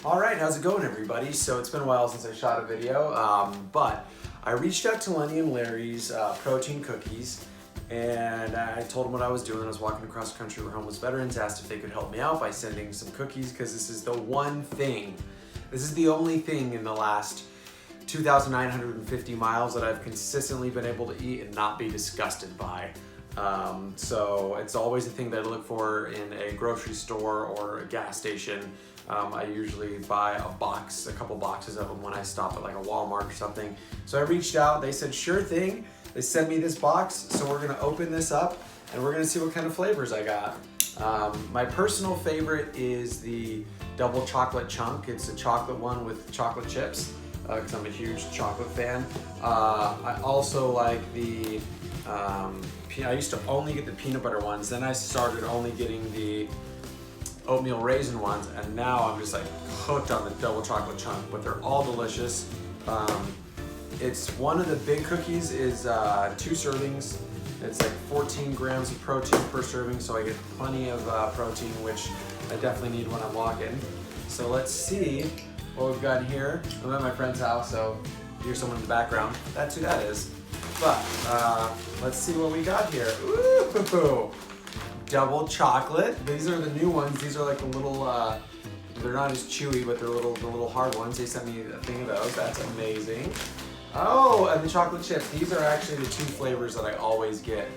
All right, how's it going, everybody? So it's been a while since I shot a video, but I reached out to Lenny and Larry's protein cookies, and I told them what I was doing. I was walking across the country where homeless veterans, asked if they could help me out by sending some cookies, because this is the only thing in the last 2,950 miles that I've consistently been able to eat and not be disgusted by. So it's always a thing that I look for in a grocery store or a gas station. I usually buy a couple boxes of them when I stop at like a Walmart or something. So I reached out, they said sure thing. They sent me this box, so we're gonna open this up and we're gonna see what kind of flavors I got. My personal favorite is the double chocolate chunk. It's a chocolate one with chocolate chips, because I'm a huge chocolate fan. I also like the, I used to only get the peanut butter ones, then I started only getting the oatmeal raisin ones, and now I'm just like hooked on the double chocolate chunk, but they're all delicious. It's one of the big cookies is 2 servings. It's like 14 grams of protein per serving, so I get plenty of protein, which I definitely need when I'm walking. So let's see what we've got here. I'm at my friend's house, so you hear someone in the background. That's who that is. But let's see what we got here. Ooh, double chocolate. These are the new ones. These are like the little, they're not as chewy, but they're the little hard ones. They sent me a thing of those. That's amazing. Oh, and the chocolate chips. These are actually the 2 flavors that I always get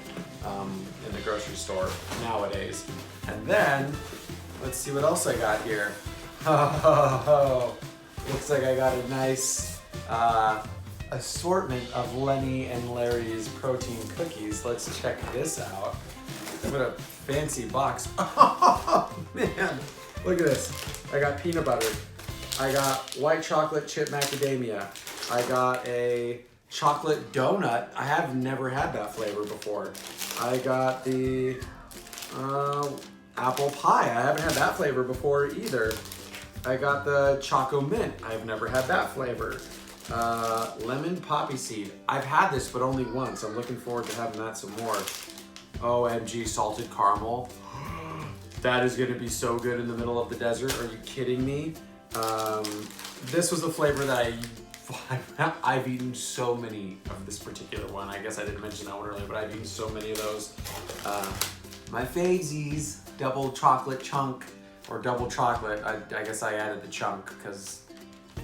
in the grocery store nowadays. And then, let's see what else I got here. Oh, looks like I got a nice assortment of Lenny and Larry's protein cookies. Let's check this out. What a fancy box. Oh man, look at this. I got peanut butter. I got white chocolate chip macadamia. I got a chocolate donut. I have never had that flavor before. I got the apple pie. I haven't had that flavor before either. I got the choco mint. I've never had that flavor. Lemon poppy seed. I've had this, but only once. I'm looking forward to having that some more. OMG, salted caramel. That is gonna be so good in the middle of the desert. Are you kidding me? This was the flavor that I've eaten so many of this particular one. I guess I didn't mention that one earlier, but I've eaten so many of those. My fazies, double chocolate chunk, or double chocolate. I guess I added the chunk because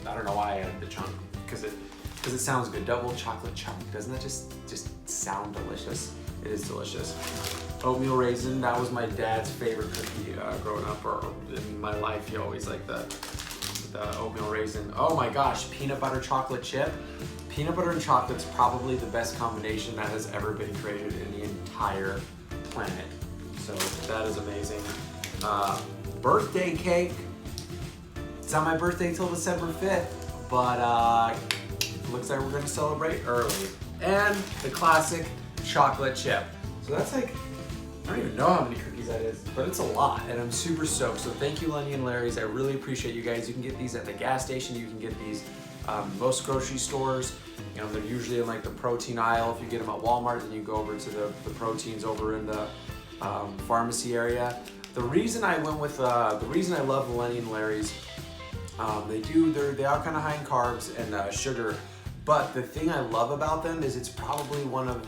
I don't know why I added the chunk, because it sounds good. Double chocolate chunk. Doesn't that just sound delicious? It is delicious. Oatmeal raisin, that was my dad's favorite cookie growing up, or in my life. He always liked the oatmeal raisin. Oh my gosh, peanut butter chocolate chip. Peanut butter and chocolate's probably the best combination that has ever been created in the entire planet. So that is amazing. Birthday cake. It's not my birthday till December 5th, but looks like we're gonna celebrate early. And the classic chocolate chip. So that's like, I don't even know how many cookies that is, but it's a lot, and I'm super stoked. So thank you, Lenny and Larry's. I really appreciate you guys. You can get these at the gas station. You can get these most grocery stores. You know, they're usually in like the protein aisle. If you get them at Walmart, then you go over to the proteins over in the pharmacy area. The reason I went with, the reason I love the Lenny and Larry's, they are kind of high in carbs and sugar, but the thing I love about them is it's probably one of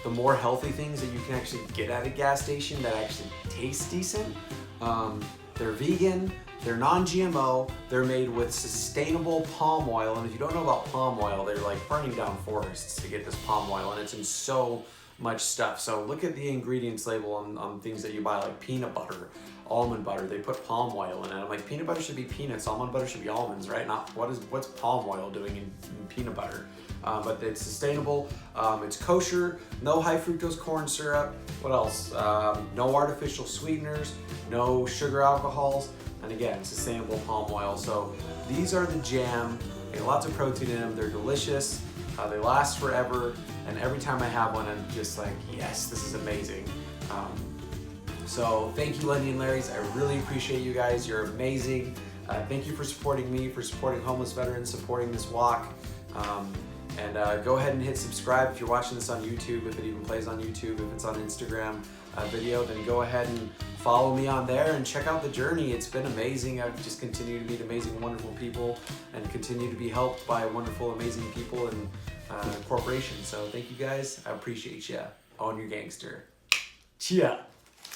the more healthy things that you can actually get at a gas station that actually taste decent. They're vegan, they're non-GMO, they're made with sustainable palm oil, and if you don't know about palm oil, they're like burning down forests to get this palm oil, and it's in so much stuff. So look at the ingredients label on things that you buy, like peanut butter, almond butter. They put palm oil in it. I'm like, peanut butter should be peanuts, almond butter should be almonds, right? Not what's palm oil doing in peanut butter? But it's sustainable, it's kosher, no high fructose corn syrup. What else? No artificial sweeteners, no sugar alcohols, and again, sustainable palm oil. So these are the jam. They have lots of protein in them. They're delicious. They last forever, and every time I have one, I'm just like, yes, this is amazing. So thank you, Lenny and Larry's. I really appreciate you guys. You're amazing. Thank you for supporting me, for supporting homeless veterans, supporting this walk. And go ahead and hit subscribe if you're watching this on YouTube, if it even plays on YouTube, if it's on Instagram. video, then go ahead and follow me on there and check out the journey. It's been amazing. I've just continued to meet amazing, wonderful people and continue to be helped by wonderful, amazing people and corporations. So thank you guys. I appreciate ya. On your gangster. Chia.